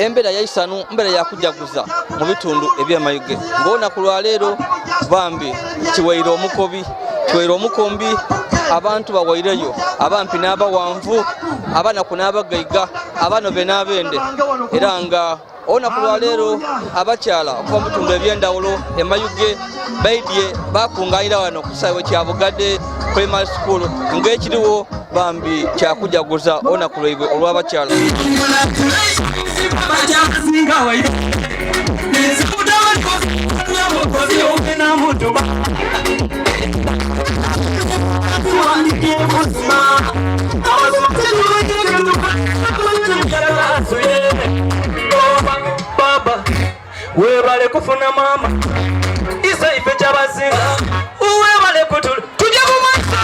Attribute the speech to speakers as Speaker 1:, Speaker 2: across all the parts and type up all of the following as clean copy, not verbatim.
Speaker 1: embeera yaisanu mbeera yakujaguza mu bitundu eby'Emayuge ng'olunaku lwa leero bambi kiwaire omukombi abantu bawaireyo abampi n'abawanvu abanaku n'abagaiga abanobe n'abende era nga olunaku lwa leero abakyala okuva mu bitundu eby'endawulo eMayuge baidye bakungaanira wano ku kisaawe kya Bugadde Primary School ng'ekiriwo bambi kyakujaguza olunaku lwaibwe olw'abakyala.
Speaker 2: Baba, webale kufuna mama isa ife chabazinga webale kutul tujja mu maaso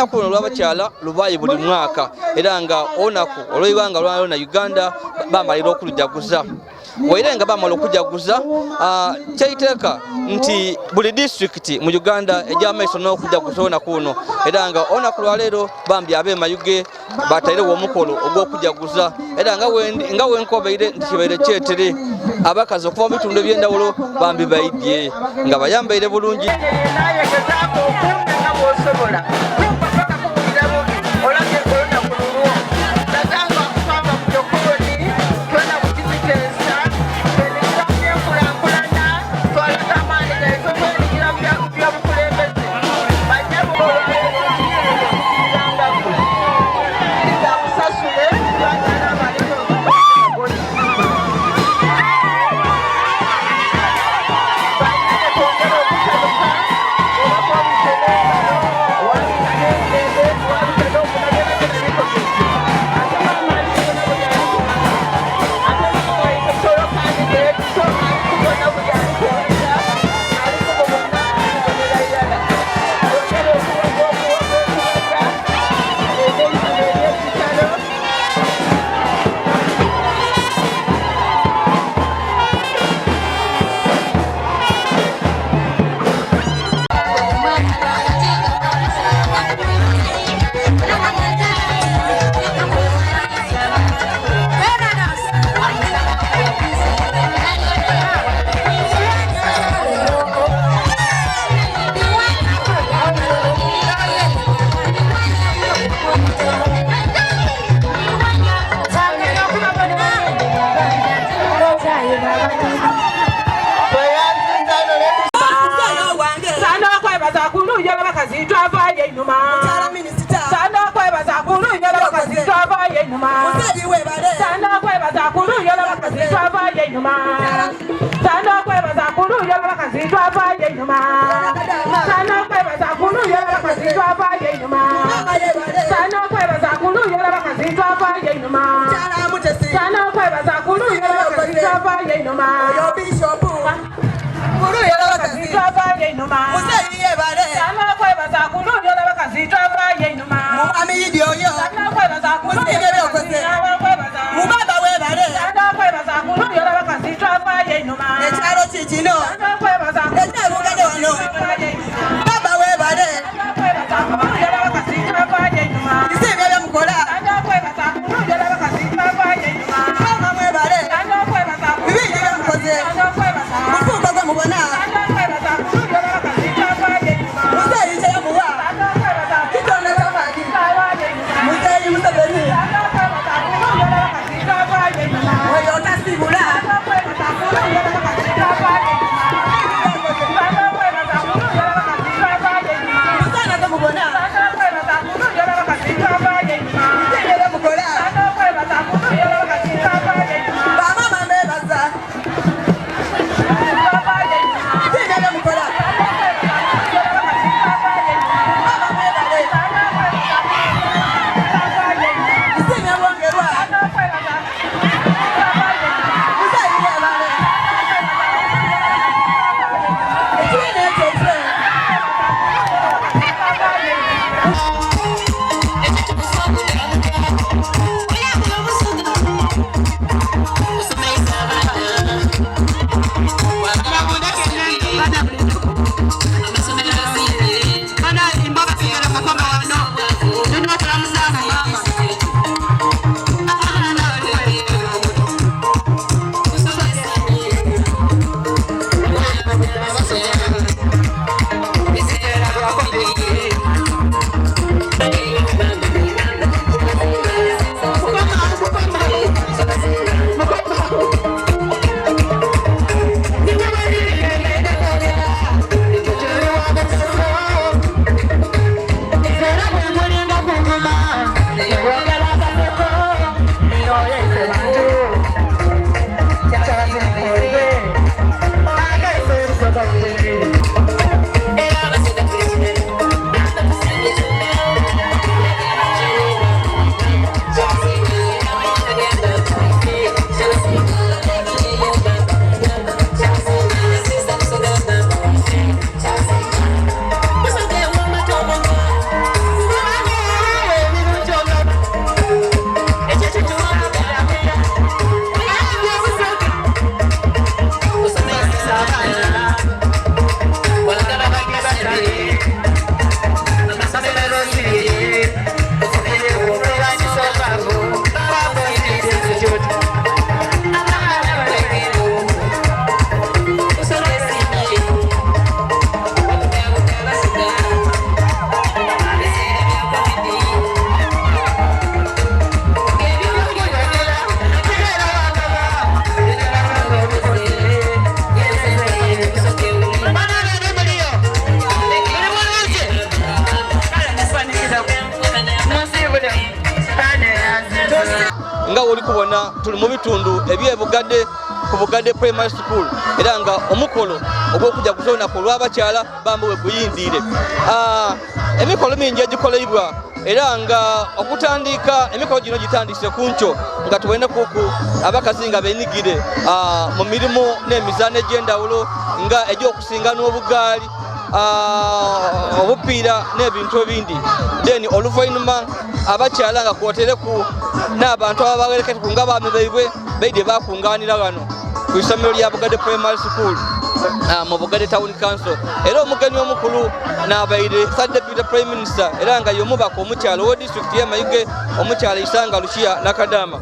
Speaker 1: olunaku luno lw'abakyala lubaayi buli mwaka era nga olunaku olw'eggwanga lwa na Uganda bamalira okulujaguza waire nga bamala okujaguza kyayiteeka nti buli disitulikiti mu Uganda egy'amaiso n'okujaguza olunaku luno era nga olunaku lwa leero bambi ab'eMayuge batairewo omukolo ogw'okujaguza era nga wenkobeire nti kibaire kyetere abakazi okuva mu bitundu eby'endawulo bambi baidye nga bayambaire bulungi.
Speaker 3: Yeah.
Speaker 1: nga oli kubona tuli mu bitundu ebyebugadde ku Bugadde Primary School era nga omukolo ogw'okujja kuzona ku lw'abakyala bambi we guyindire. Emikolo mingi egikoleibwa era nga okutandika emikolo gino gitandise ku nkyo nga tubone kuku abakazi nga benigire mu mirimu n'emizaano egy'endawulo nga egy'okusinga n'obugaali obupiira n'ebintu ebindi. Then oluvannyuma abakyala nga kwotereku n'abantu ababawereketeku nga baami baibwe baidye bakungaanira wano ku isomero lya Bugadde Primary School mu Bugadde Town Council. Era omugenyi omukulu n'abaire Third Deputy Prime Minister era nga y'omubaka omukyala owa disitulikiti y'e Mayuge omukyala Isanga Lucia Nakadama.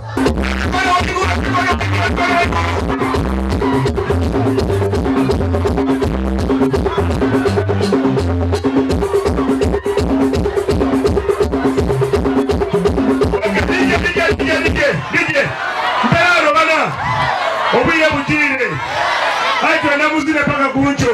Speaker 3: Obwire bugirire aitwa namuzine paka kuncho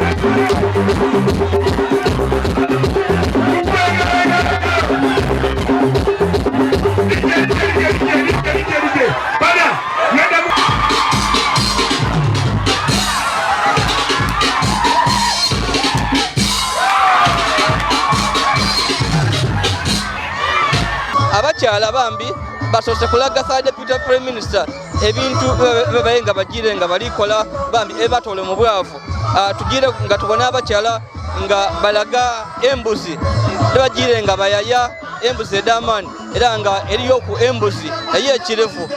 Speaker 1: abakyala bambi basose kulaga Third Deputy Prime Minister ebintu bebaye nga bagire nga balikola bambi ebatole mu bwavu. Tugire nga tubona abakyala nga balaga embuzi bagire nga bayaya embuzi edamani era nga eriyo ku embuzi eye ekirevu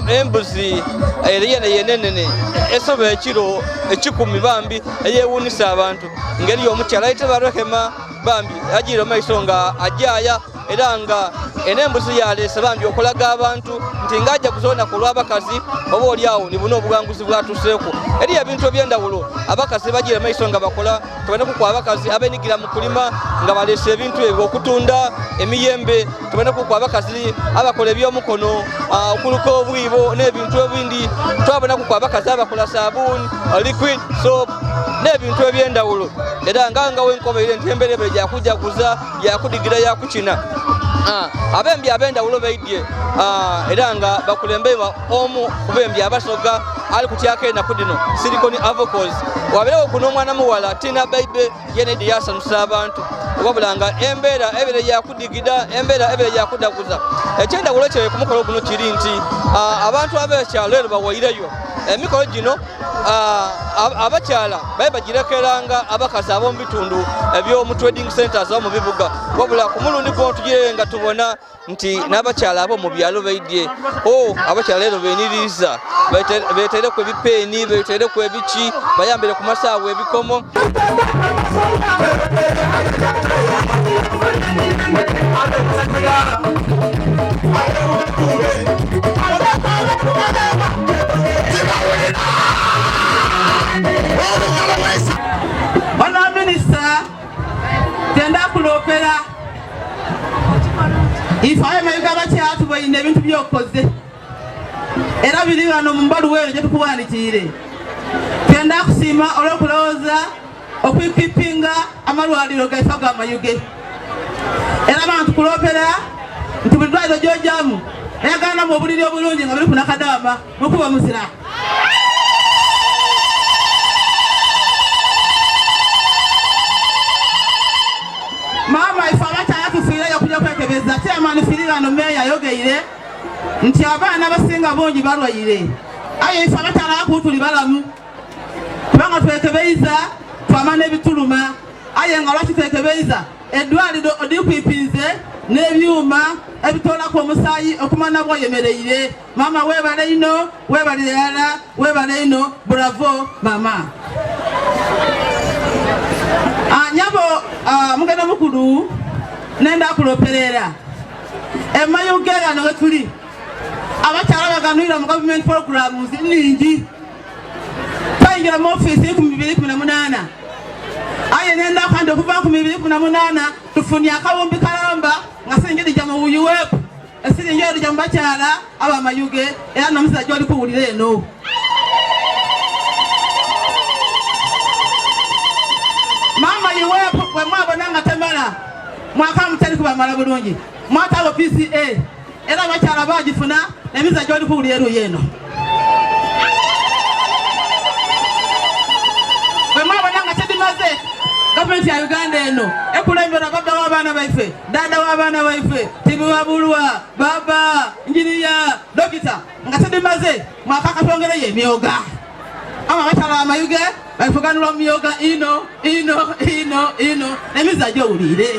Speaker 1: embuzi eriyene yenenene esobe ekiro 10 bambi eyewunisa abantu ngeri omukyala ayite barokema bambi agire maiso nga ajaya era nga enembuzi yalese bambi okulaga abantu nti ngajja kuzona ku lw'abakazi oba oliawo ni buno obuwanguzi bwatuseeko eri ebintu ebyendawulo abakazi bagire maiso nga bakola tuboneku ku abakazi abenigira mu kulima nga balese ebintu ebyo okutunda emiyembe tuboneku ku abakazi abakola ebyomukono okuluka obwibo n'ebintu ebindi twabonaku ku abakazi abakola sabuuni liquid soap n'ebintu ebyendawulo era nga wenkobeire nti emberebe gyakujaguza yakudigira yakukina abembi abendawulo baidye era nga bakulemberwa omu kubembi abasoga ali kutyako ennaku dino silicon avocados wabeewo kuno omwana muwala tina baibe yenedi yasanusa abantu wabula nga embeera ebeere yakudigida embeera ebeere yakudaguza ekyendagulo kyewe ku mukolo guno kiri nti abantu ab'ekyalo ero bawaireyo emikolo gino abakyala baye bagirekeranga abakazi ab'omu bitundu eby'omu trading centers omu bibuga wabula ku mulundi guno tugire nga tubona nti n'abakyala ab'omu byalo baidye abakyala ero beeniriza beetereku ebipeeni beetereku ebiki bayambire ku masaawa ebikomo
Speaker 4: Honourable Minister, tenda kulopera ifaye mayuga bakyatu boyine ebintu byokoze era biri wano mu mbalu weero gye tukuwandiikire tenda kusiima olw'okulowooza okwikipinga amalwaliro gaife ag'amayuge era abantu kulopera nti buli ddwaliro gy'ojjamu eyaganamu obuliri obulungi nga buli ku nakadaama mukuba muzira mama ife abakyala tufiireyo okujja kwekebeza chairman firirano meya ayogeire nti abaana abasinga bungi balwaire aye ife abakyala bakutuli balamu kubanga twekebeiza twama n'ebituluma aye nga lwaki twekebeiza eddwaliro odikwipinze n'ebyuma ebitoolako omusaayi okumana bwoyemereire mama webale ino webalire yala webale ino bravo mama nyabo mugenda mukulu nenda kuloperera emayuge gano wetuli abakyala baganulira mu government programs ningi twayingira mu office ku 2018 aye nenda kandi okuva ku 2018 tufunye akawumbi kalamba nga siringi lija mu UUF esiringi lija mu bakyala abamayuge era n'omusajja oli kuwulira eno mama UUF bwe mwabona nga temala mwaka mutali kubamala bulungi mwatawo PCA era abakyala bagifuna n'emisajja oli kuwulira eno yeno bwe mwabona nga kidimaze gavumenti ya Uganda eno ekulembera baba w'abaana baife dada w'abaana baife tibi wabulwa baba injiniya dokita nga tidimaze mwaka katongereyo emyoga ama bakyala amayuge baifuganulwa mu myoga ino n'emisajja owulire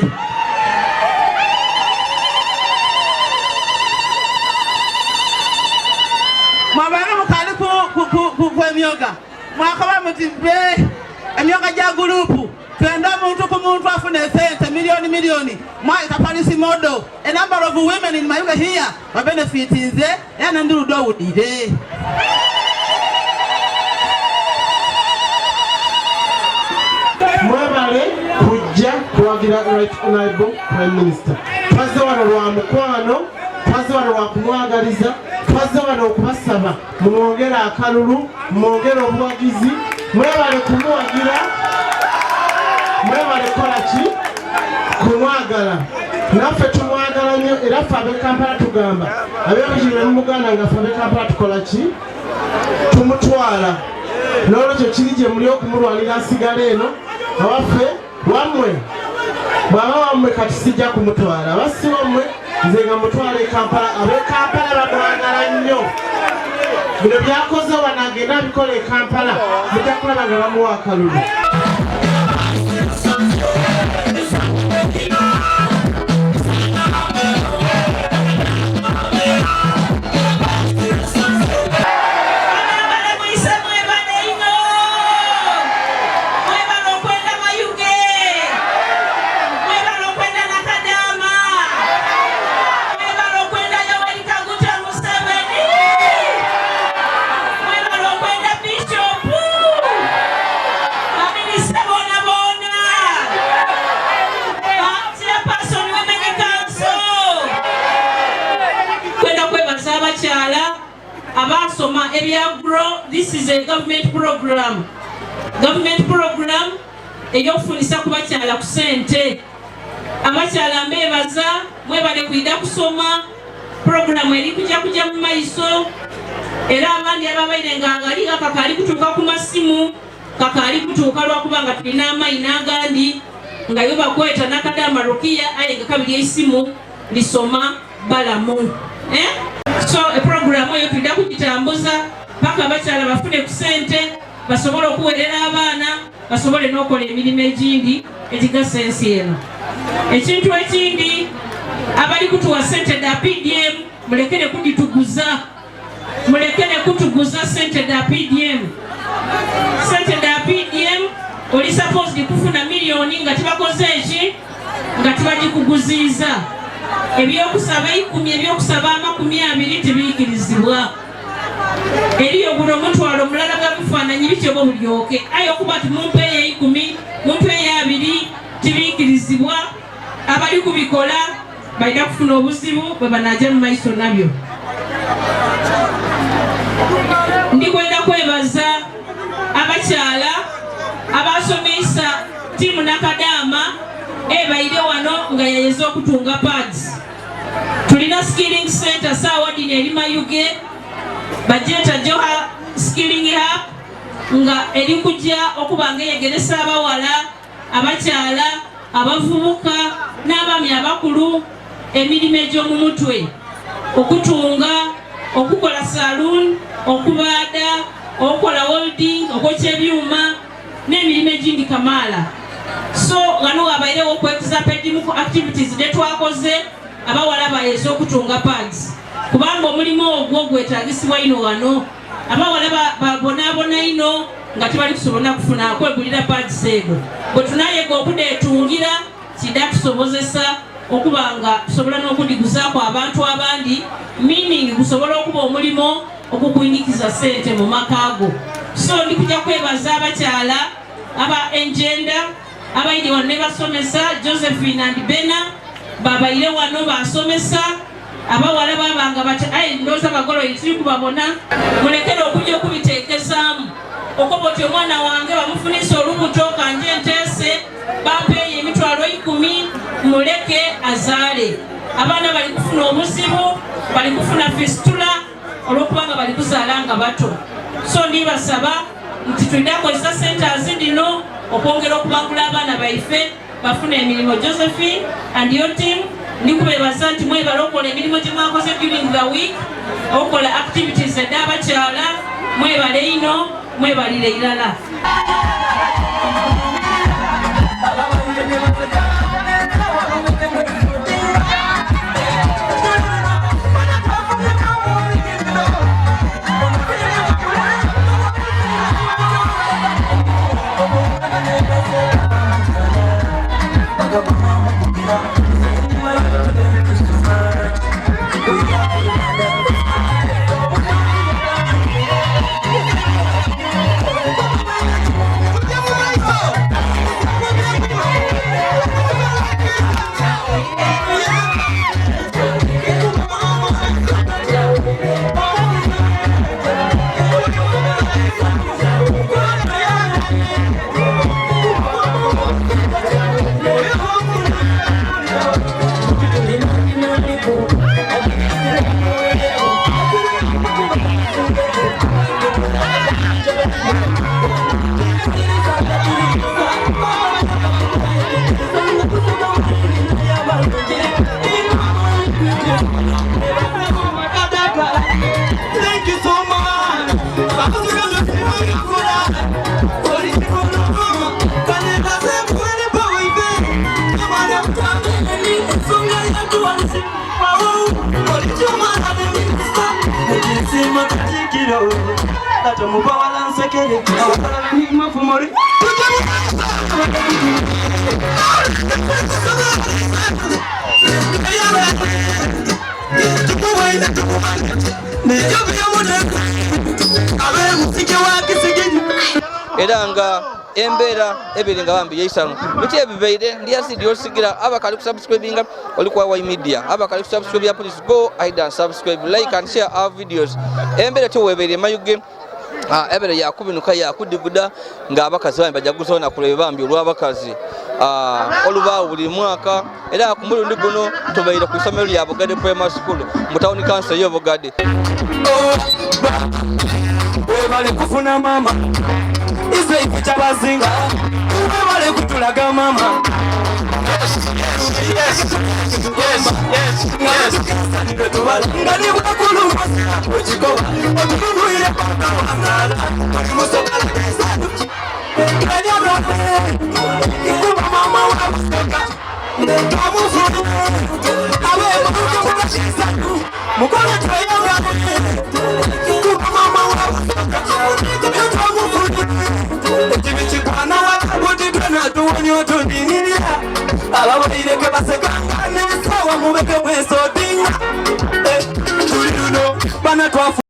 Speaker 4: mwabana mukali ku emyoga mwakaba muti emyoga gya gurupu twenda omuntu ku muntu afuna esente miliyoni mwaita policy model a number of women in Mayuge here babenefitinze era nendirudo owulire
Speaker 5: mwebale kujja kuwagira right honorable prime minister twaze wano lwa mukwano twaze wano lwa kumwagaliza twaze wano okubasaba mwongere akalulu mwongere obuwagizi mwebale kumuwagira mwebale kolaki kumwagala naffe tumwagala nnyo era ffe ab'Ekampala tugamba abeebujire mu Buganda nga ffe ab'Ekampala tukolaki tumutwala n'olwekyo kiri gye muli okumulwanira asigala eno awaffe wammwe bw'aba wammwe kati sijja kumutwala abasi wammwe nze nga mutwala Kampala ab'Ekampala bamwagala nnyo bino byakoze wano agenda abikola Kampala mujja kulaba nga bamuwa akalulu
Speaker 6: abasoma ebyagro. This is a government program eyokufunisa ku bakyala ku sente. Abakyala mbebaza mwebale kwida kusoma program eri kujja mu maiso era abandi ababaire nga ngali kakali kutuuka ku masimu kakali kutuuka lwakubanga tulina amaina agandi nga yo bakweta nakadama Rukia aye nga kabiri esimu lisoma balamu so program eyo tulina kugitambuza paka abakyala bafune ku sente basobole okuwerera abaana basobole n'okola emirimu egindi egigasa ensi eno. Ekintu ekindi abali kutuwa sente da PDM mulekere kutuguza sente da PDM. Sente da PDM oli supposed kufuna miliyoni nga tibakoze eki nga tibagikuguziza. Ebyokusaba 10 ebyokusaba 20 tebiikirizibwa. Eriyo guno omutwalo omulala gabifaananyi bityo bo bulyoke aye okuba ti mumpeeyo 10 mumpeeyo 2 tibiikirizibwa. Abali kubikola balina kufuna obuzibu bwe banajja mu maiso nabyo. Ndikwenda kwebaza abakyala abasomesa tiimu Nakadama ebaire wano nga yayeza okutunga pads. Tulina skilling center saawa dino eri Mayuge bajeta Joha skilling hub nga eri kujja okuba nga eyegeresa abawala abakyala abavubuka n'abaami abakulu emirimu egy'omu mutwe okutunga okukola saloon okubaada okukola holding okwokya ebyuma n'emirimu egindi kamaala. So wano wabairewo okwexapedimu activities netwakoze abawala bayeze okutunga pads kubanga omulimu ogwo gwetaagisibwa ino wano abawala babonaabona ino nga tebali kusobola kufuna kwegulira pads ego bwe tunayega okudeetungira kida tusobozesa okuba nga tusobola n'okudiguzaako abantu abandi meaning gusobola okuba omulimo okukuyinikiza sente mu makaago. So ndikujja kwebaza abakyala aba engenda abaire wano ne basomesa Josephine and Bena babaire wano basomesa abawala babanga bati aye ndoza bagolo tiri kubabona mulekere okujja okubiteekezaamu okuba oti omwana wange bamufunisa olubuto kanje nteese bampeeyo emitwalo 10 muleke azaale. Abaana bali kufuna obuzibu bali kufuna fistula olwokubanga bali kuzaala nga bato. So ndibasaba nti tulina kukozesa centers dino okwongera okubangula abaana baife bafuna emirimu. Josephine and your team ndikubebaza nti mwebale okukola emirimu gye mwakoze during the week okukola activities ed'abakyala mwebale ino mwebalire irala.
Speaker 1: Era nga embeera ebiri nga bambi yeisano biki ebibeire ndiasi dyosigira abakali kusubscribinga olikuwa wa media abakali kusubscribe ya please go ahead and subscribe, like and share our videos. Embeera tuwebeere Mayuge ebere yakubinuka yakudiguda nga abakazi bambi bajja kuzona kuleba bambi olw'abakazi olubaawo buli mwaka era ku mulundi guno tubaire ku isomero lya Bugadde Primary School mu town council y'e Bugadde.
Speaker 2: Webale kufuna mama ize ife kyabazinga webale kutulaga mama nga nibwakulu ekikoba otununuire pakawangala musokalagezadu kuba mama wamusoka amufuna abemukamukakizaku mukole tweyoga kuba mama wamusoka ekibikikwana watibutidwenatuwonyootundinirya ababaireke basekanga nesawa mubeke mwesodi